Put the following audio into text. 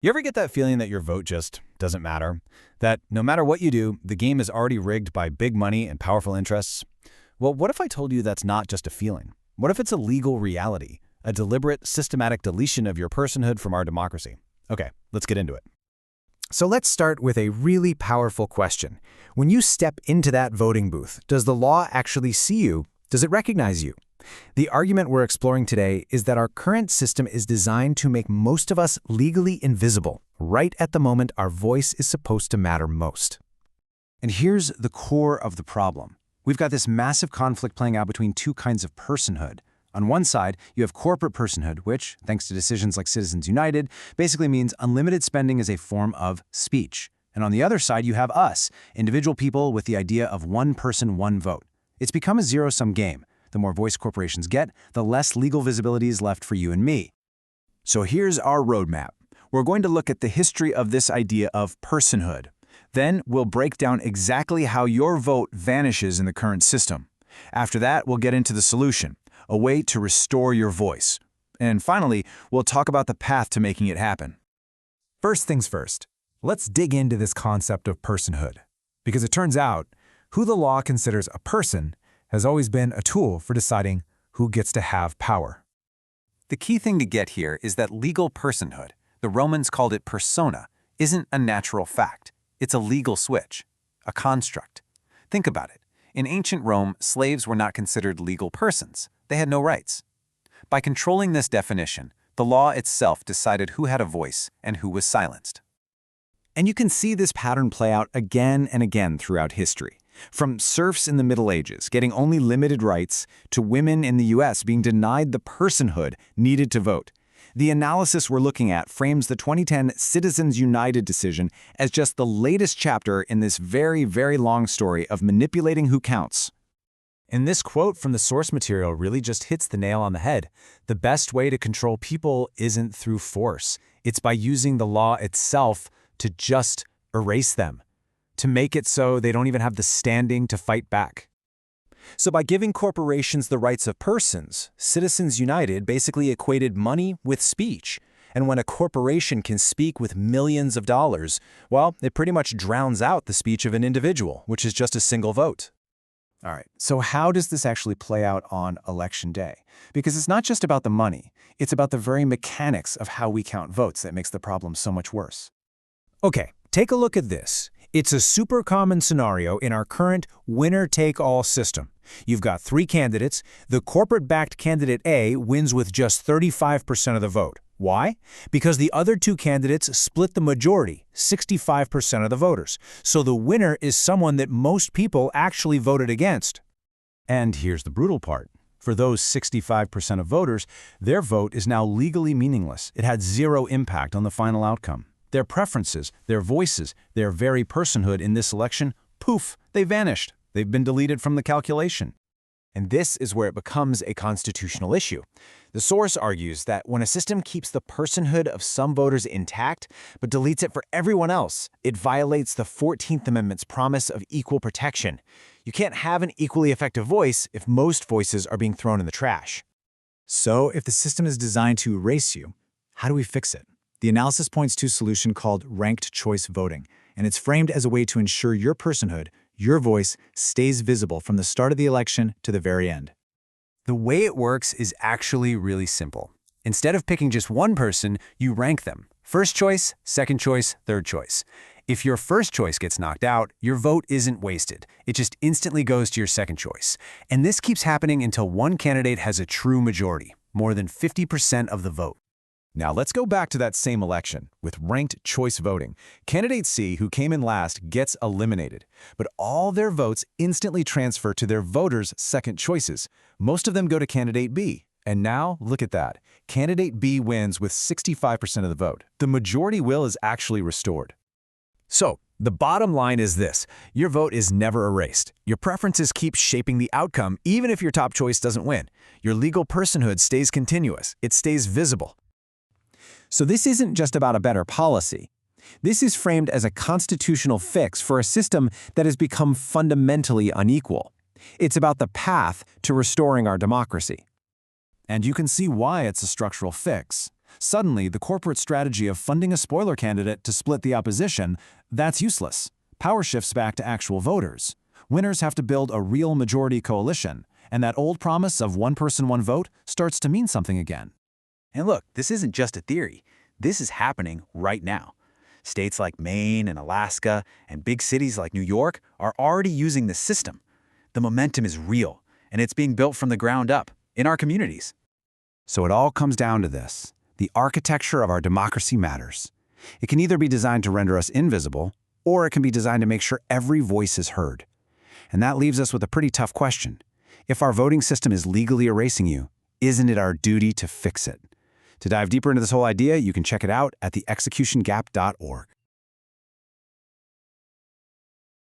You ever get that feeling that your vote just doesn't matter? That no matter what you do, the game is already rigged by big money and powerful interests? Well, what if I told you that's not just a feeling? What if it's a legal reality, a deliberate, systematic deletion of your personhood from our democracy? Okay, let's get into it. So let's start with a really powerful question. When you step into that voting booth, does the law actually see you? Does it recognize you? The argument we're exploring today is that our current system is designed to make most of us legally invisible, right at the moment our voice is supposed to matter most. And here's the core of the problem. We've got this massive conflict playing out between two kinds of personhood. On one side, you have corporate personhood, which, thanks to decisions like Citizens United, basically means unlimited spending is a form of speech. And on the other side, you have us, individual people with the idea of one person, one vote. It's become a zero-sum game. The more voice corporations get, the less legal visibility is left for you and me. So here's our roadmap. We're going to look at the history of this idea of personhood. Then we'll break down exactly how your vote vanishes in the current system. After that, we'll get into the solution, a way to restore your voice. And finally, we'll talk about the path to making it happen. First things first, let's dig into this concept of personhood. Because it turns out, who the law considers a person has always been a tool for deciding who gets to have power. The key thing to get here is that legal personhood, the Romans called it persona, isn't a natural fact. It's a legal switch, a construct. Think about it. In ancient Rome, slaves were not considered legal persons. They had no rights. By controlling this definition, the law itself decided who had a voice and who was silenced. And you can see this pattern play out again and again throughout history. From serfs in the Middle Ages getting only limited rights to women in the US being denied the personhood needed to vote. The analysis we're looking at frames the 2010 Citizens United decision as just the latest chapter in this very, very long story of manipulating who counts. And this quote from the source material really just hits the nail on the head. The best way to control people isn't through force. It's by using the law itself to just erase them, to make it so they don't even have the standing to fight back. So by giving corporations the rights of persons, Citizens United basically equated money with speech. And when a corporation can speak with millions of dollars, well, it pretty much drowns out the speech of an individual, which is just a single vote. All right, so how does this actually play out on Election Day? Because it's not just about the money, it's about the very mechanics of how we count votes that makes the problem so much worse. Okay, take a look at this. It's a super common scenario in our current winner-take-all system. You've got three candidates. The corporate-backed candidate A wins with just 35% of the vote. Why? Because the other two candidates split the majority, 65% of the voters. So the winner is someone that most people actually voted against. And here's the brutal part. For those 65% of voters, their vote is now legally meaningless. It had zero impact on the final outcome. Their preferences, their voices, their very personhood in this election, poof, they vanished. They've been deleted from the calculation. And this is where it becomes a constitutional issue. The source argues that when a system keeps the personhood of some voters intact, but deletes it for everyone else, it violates the 14th Amendment's promise of equal protection. You can't have an equally effective voice if most voices are being thrown in the trash. So if the system is designed to erase you, how do we fix it? The analysis points to a solution called ranked choice voting, and it's framed as a way to ensure your personhood, your voice, stays visible from the start of the election to the very end. The way it works is actually really simple. Instead of picking just one person, you rank them. First choice, second choice, third choice. If your first choice gets knocked out, your vote isn't wasted. It just instantly goes to your second choice. And this keeps happening until one candidate has a true majority, more than 50% of the vote. Now let's go back to that same election with ranked choice voting. Candidate C, who came in last, gets eliminated, but all their votes instantly transfer to their voters' second choices. Most of them go to candidate B. And now, look at that. Candidate B wins with 65% of the vote. The majority will is actually restored. So, the bottom line is this. Your vote is never erased. Your preferences keep shaping the outcome even if your top choice doesn't win. Your legal personhood stays continuous. It stays visible. So this isn't just about a better policy. This is framed as a constitutional fix for a system that has become fundamentally unequal. It's about the path to restoring our democracy. And you can see why it's a structural fix. Suddenly, the corporate strategy of funding a spoiler candidate to split the opposition, that's useless. Power shifts back to actual voters. Winners have to build a real majority coalition, and that old promise of one person, one vote starts to mean something again. And look, this isn't just a theory. This is happening right now. States like Maine and Alaska and big cities like New York are already using this system. The momentum is real, and it's being built from the ground up in our communities. So it all comes down to this. The architecture of our democracy matters. It can either be designed to render us invisible, or it can be designed to make sure every voice is heard. And that leaves us with a pretty tough question. If our voting system is legally erasing you, isn't it our duty to fix it? To dive deeper into this whole idea, you can check it out at theexecutiongap.org.